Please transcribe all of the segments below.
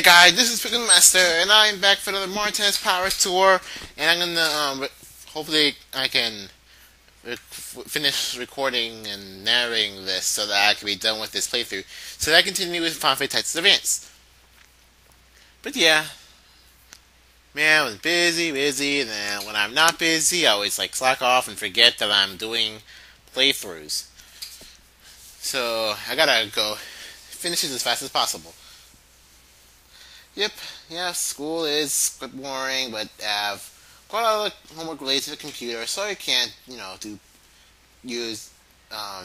guys, this is Pickle Master, and I'm back for another Mario Tennis Power Tour, and I'm gonna, hopefully I can finish recording and narrating this so that I can be done with this playthrough, so that I continue with Final Fantasy Tactics Advance. But yeah, man, I was busy, and then when I'm not busy, I always slack off and forget that I'm doing playthroughs. So, I gotta go finish it as fast as possible. Yep, yeah, school is quite boring, but I have quite a lot of homework related to the computer, so I can't,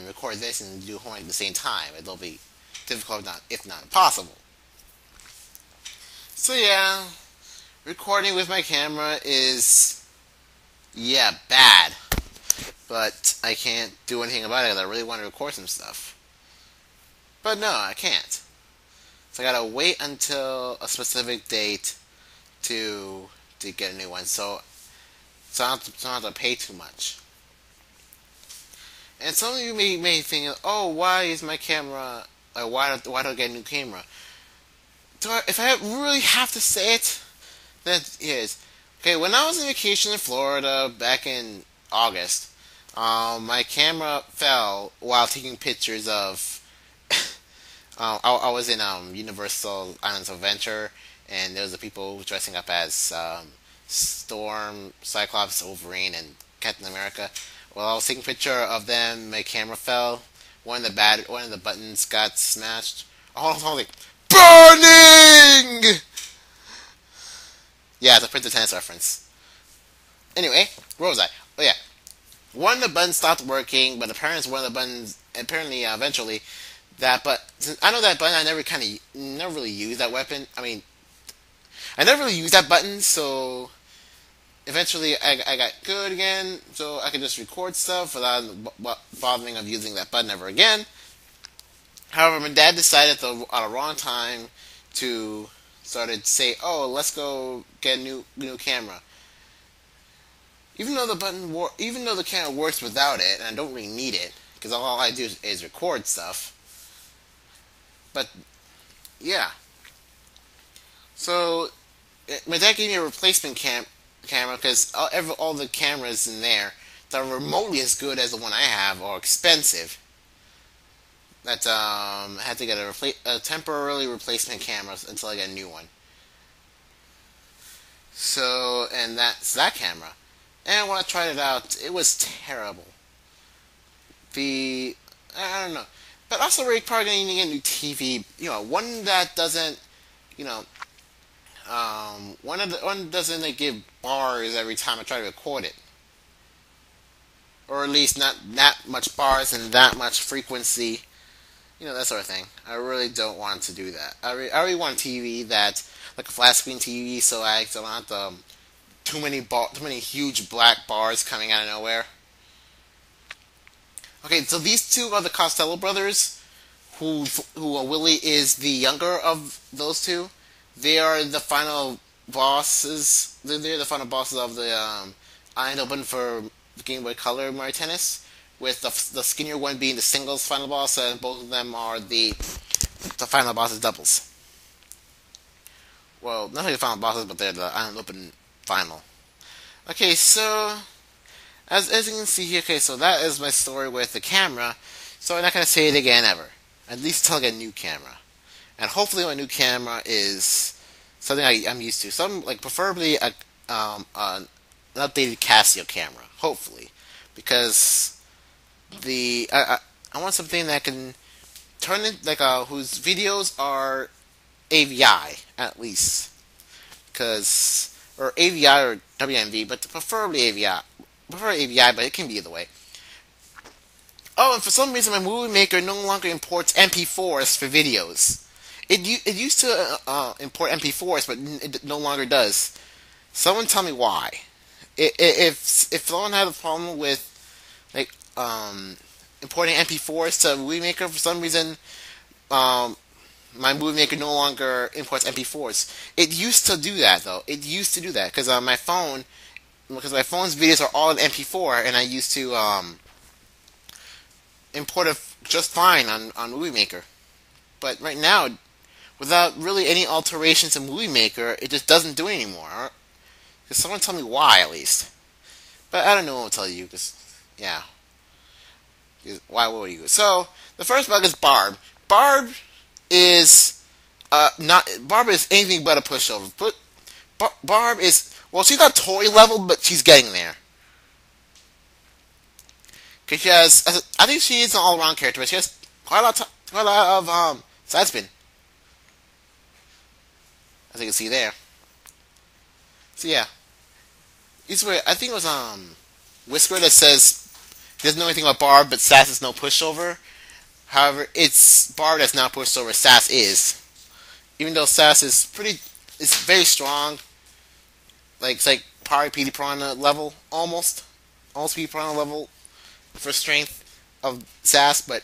record this and do homework at the same time. It'll be difficult, if not impossible. So yeah, recording with my camera is, bad. But I can't do anything about it because I really want to record some stuff. But no, I can't. So I gotta wait until a specific date to get a new one. So I don't have to pay too much. And some of you may think, oh, why is my camera? Why don't I get a new camera? If I really have to say it, then it is. Okay, when I was on vacation in Florida back in August, my camera fell while taking pictures of. I was in Universal Islands of Adventure, and there was the people dressing up as Storm, Cyclops, Wolverine, and Captain America. While I was taking a picture of them, my camera fell. One of the buttons got smashed. I was like, burning! Yeah, it's a Prince of Tennis reference. Anyway, where was I? Oh yeah, one of the buttons stopped working, but apparently, eventually. Since I know that button, I never really used that weapon. I never really used that button, so eventually I got good again, so I could just record stuff without bothering of using that button ever again. However, my dad decided at the wrong time to started to say, "Oh, let's go get a new camera." Even though the camera works without it, and I don't really need it, because all I do is record stuff. But, yeah. So, my dad gave me a replacement camera because all the cameras in there that are remotely as good as the one I have are expensive. That had to get a temporarily replacement camera until I get a new one. So, and that's that camera. And when I tried it out, it was terrible. I don't know. But also, we're probably going to need a new TV. One that doesn't, one doesn't give bars every time I try to record it, or at least not that much bars and that much frequency. That sort of thing. I really don't want to do that. I really want a TV that's like a flat screen TV, so I don't have too many huge black bars coming out of nowhere. Okay, so these two are the Costello brothers, who Willie is the younger of those two. They are the final bosses. They're the final bosses of the Island Open for Game Boy Color Mario Tennis, with the skinnier one being the singles final boss, and both of them are the final bosses doubles. Well, not only the final bosses, but they're the Island Open final. Okay, so As you can see here, okay, so that is my story with the camera, so I'm not going to say it again ever. At least until I get a new camera. And hopefully my new camera is something I'm used to. Preferably an updated Casio camera, hopefully. Because I want something that can turn it, whose videos are AVI, at least. Or AVI or WMV, but preferably AVI. Prefer AVI, but it can be either way. Oh, and for some reason, my Movie Maker no longer imports MP4s for videos. It used to import MP4s, but it no longer does. Someone tell me why. If someone had a problem with importing MP4s to Movie Maker, for some reason, my Movie Maker no longer imports MP4s. It used to do that, though. It used to do that because my phone's videos are all in MP4, and I used to import it just fine on Movie Maker. But right now, without really any alterations in Movie Maker, it just doesn't do it anymore. Cause someone tell me why at least. But I don't know what I'll tell you. Cause yeah, why would you? So the first bug is Barb. Barb is not Barb is anything but a pushover. Barb is, well, she's not toy level, but she's getting there. Cause she has, I think she is an all around character, but she has quite a lot of side spin, as you can see there. So yeah, it's weird. I think it was Whisper that says he doesn't know anything about Barb, but Sass is no pushover. However, it's Barb that's not pushover. Sass is, even though Sass is very strong. Like it's like probably PD Piranha level, almost PD Piranha level for strength of Sass, but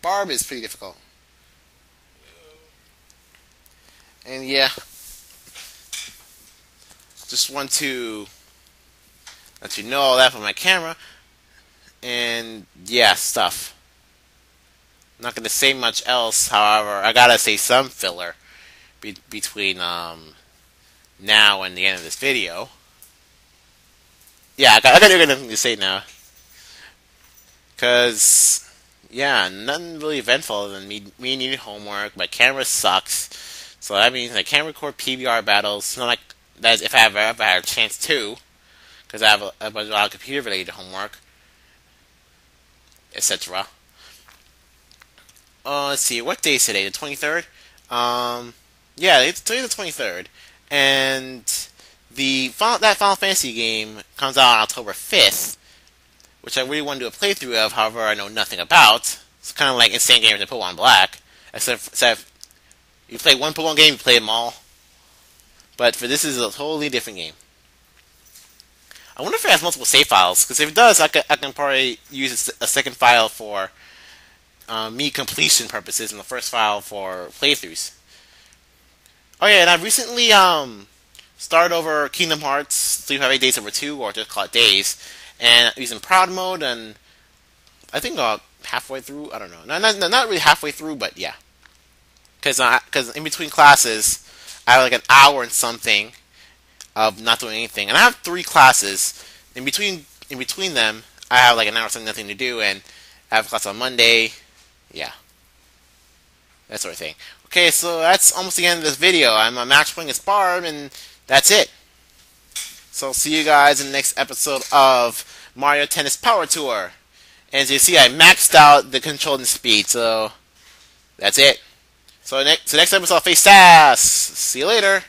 Barb is pretty difficult. And yeah, just want to let you know all that from my camera. And yeah, stuff. Not gonna say much else. However, I gotta say some filler between now and the end of this video. Yeah, I got nothing to say now. Cause yeah, nothing really eventful other than me needing homework. My camera sucks, so that means I can't record PBR battles. It's not like that if I ever had a chance to, because I have a bunch of computer related homework, etc. Let's see, what day is today? The 23rd? Yeah, it's today the 23rd. And that Final Fantasy game comes out on October 5th, which I really want to do a playthrough of, however I know nothing about. It's kind of like Insane Games and Pokemon Black, except you play one Pokemon game, you play them all. But for this is a totally different game. I wonder if it has multiple save files, because if it does, I can probably use a second file for me completion purposes and the first file for playthroughs. Oh yeah, and I recently started over Kingdom Hearts 358 Days Over 2, or just call it Days, and using Proud Mode, and I think halfway through, I don't know. Not really halfway through, but yeah. Because in between classes, I have like an hour and something of not doing anything. And I have 3 classes. In between them, I have like an hour or something, nothing to do, and I have a class on Monday. Yeah. That sort of thing. Okay, so that's almost the end of this video. I'm match playing as Barb, and that's it. So I'll see you guys in the next episode of Mario Tennis Power Tour. And as you see, I maxed out the control and speed, so that's it. So next episode I'll face Sass. See you later.